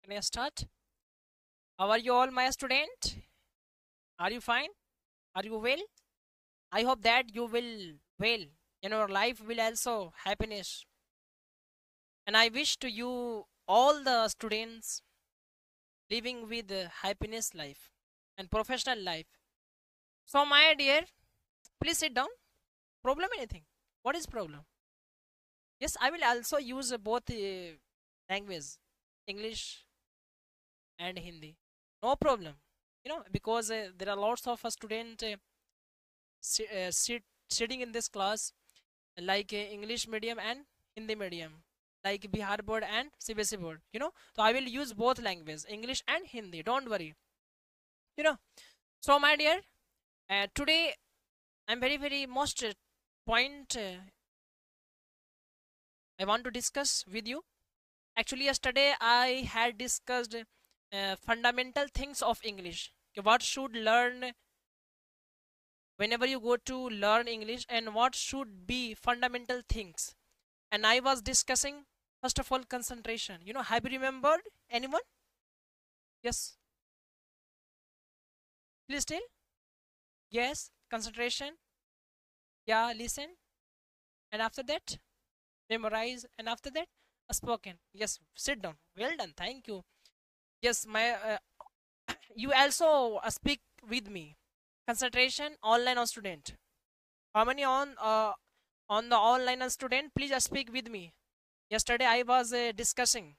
Can I start? How are you all, my student? Are you fine? Are you well? I hope that you will well. Your life will also happiness. And I wish to you all the students living with happiness life and professional life. So my dear, please sit down. Problem anything? What is problem? Yes, I will also use both language, English and Hindi. No problem. Because there are lots of student sitting in this class like English medium and Hindi medium, like Bihar board and CBSE board. So I will use both languages, English and Hindi. Don't worry. You know. So my dear, today I'm very most point I want to discuss with you. Actually, yesterday I had discussed fundamental things of English. Okay, what should learn whenever you go to learn English and what should be fundamental things. And I was discussing first of all concentration. Have you remembered anyone? Yes, please tell. Yes, concentration. Yeah, listen. And after that, memorize. And after that, spoken. Yes, sit down. Well done. Thank you. Yes, my you also speak with me. Concentration, online or student. How many on the online student? Please speak with me. Yesterday I was discussing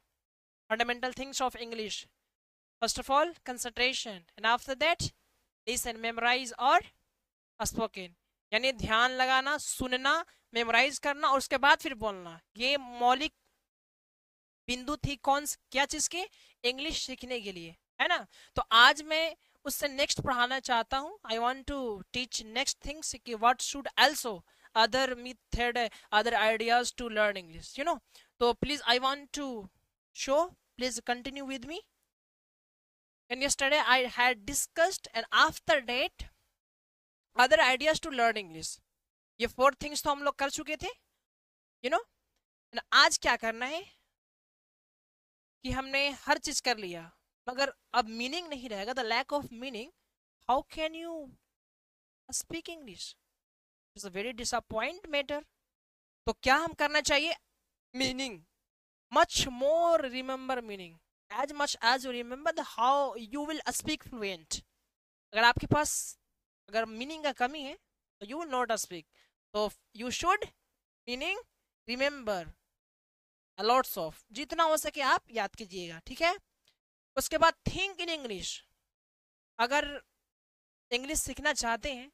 fundamental things of English. First of all, concentration, and after that, listen, memorize और spoken. यानी ध्यान लगाना, सुनना, memorise करना और उसके बाद फिर बोलना. ये मौलिक बिंदु थी क्या चीज के? इंग्लिश सीखने के लिए, है ना? तो आज मैं उससे नेक्स्ट पढ़ाना चाहता हूँ. I want to teach next things कि what should also other method, other ideas to learn English. So please, I want to show. Please continue with me. And yesterday I had discussed, and after that, other ideas to learn English. ये 4 things तो हम लोग कर चुके थे. And आज क्या करना है कि हमने हर चीज कर लिया, मगर अब मीनिंग नहीं रहेगा. The lack of meaning. How can you speak English? It's a very disappoint matter. तो क्या हम करना चाहिए? Meaning. much more remember meaning. As much as you remember how you will speak fluent. अगर आपके पास अगर मीनिंग का कमी है तो you will not speak. तो you should meaning remember a lots of. जितना हो सके आप याद कीजिएगा, ठीक है? उसके बाद think in English. अगर इंग्लिश सीखना चाहते हैं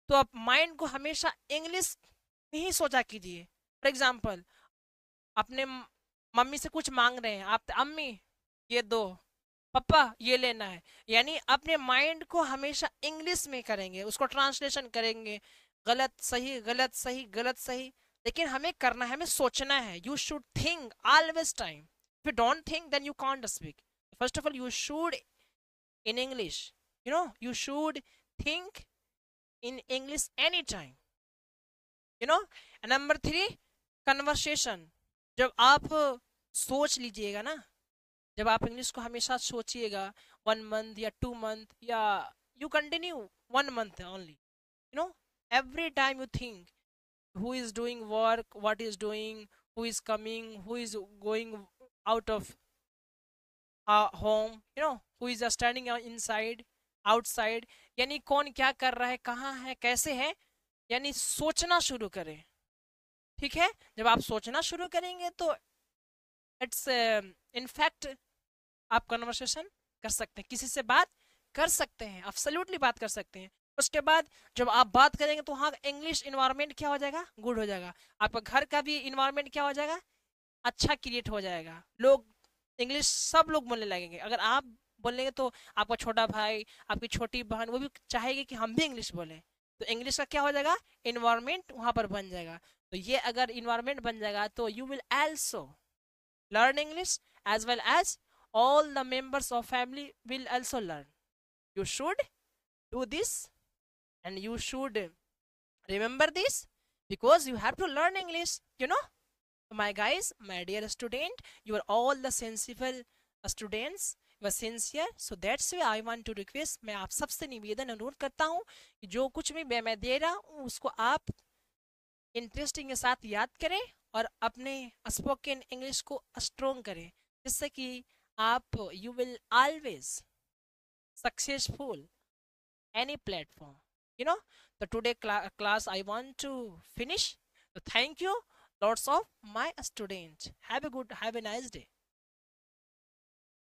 तो आप माइंड को हमेशा इंग्लिश में ही सोचा कीजिए. फॉर एग्जाम्पल, अपने मम्मी से कुछ मांग रहे हैं आप, अम्मी ये दो, पापा ये लेना है. यानी अपने माइंड को हमेशा इंग्लिश में करेंगे, उसको ट्रांसलेशन करेंगे. गलत सही, गलत सही, गलत सही, लेकिन हमें करना है, हमें सोचना है. You should think always time. If you don't think then you can't speak. First of all you should in English, you should think in English anytime. And number 3, conversation. जब आप सोच लीजिएगा ना, जब आप इंग्लिश को हमेशा सोचिएगा 1 month या 2 month या you continue 1 month only, every time you think who is doing work, what is doing, who is coming, who is going out of home, who is standing inside, outside. यानी कौन क्या कर रहा है, कहाँ है, कैसे है. यानी सोचना शुरू करें. ठीक है? जब आप सोचना शुरू करेंगे तो इट्स इनफैक्ट आप कन्वर्सेशन कर सकते हैं, किसी से बात कर सकते हैं, एब्सोल्युटली बात कर सकते हैं. उसके बाद जब आप बात करेंगे तो वहाँ इंग्लिश इन्वायरमेंट क्या हो जाएगा? गुड हो जाएगा. आपका घर का भी इन्वायरमेंट क्या हो जाएगा? अच्छा क्रिएट हो जाएगा. लोग इंग्लिश सब लोग बोलने लगेंगे. अगर आप बोलेंगे तो आपका छोटा भाई, आपकी छोटी बहन, वो भी चाहेगी कि हम भी इंग्लिश बोलें. तो इंग्लिश का क्या हो जाएगा? इन्वायरमेंट वहाँ पर बन जाएगा. तो ये अगर इन्वायरमेंट बन जाएगा तो you will also learn English, as well as all the members of family will also learn. You should do this, and you should remember this, because you have to learn English. My guys, my dear student, you are all the sensible students व sincere, so that's way I want to request, मैं आप सबसे निवेदन अनुरोध करता हूँ कि जो कुछ भी मैं दे रहा हूँ उसको आप इंटरेस्टिंग के साथ याद करें और अपने स्पोकन इंग्लिश को स्ट्रोंग करें, जिससे कि आप you will always successful any platform, you know. The today class I want to finish, so thank you lots of my students. Have a nice day.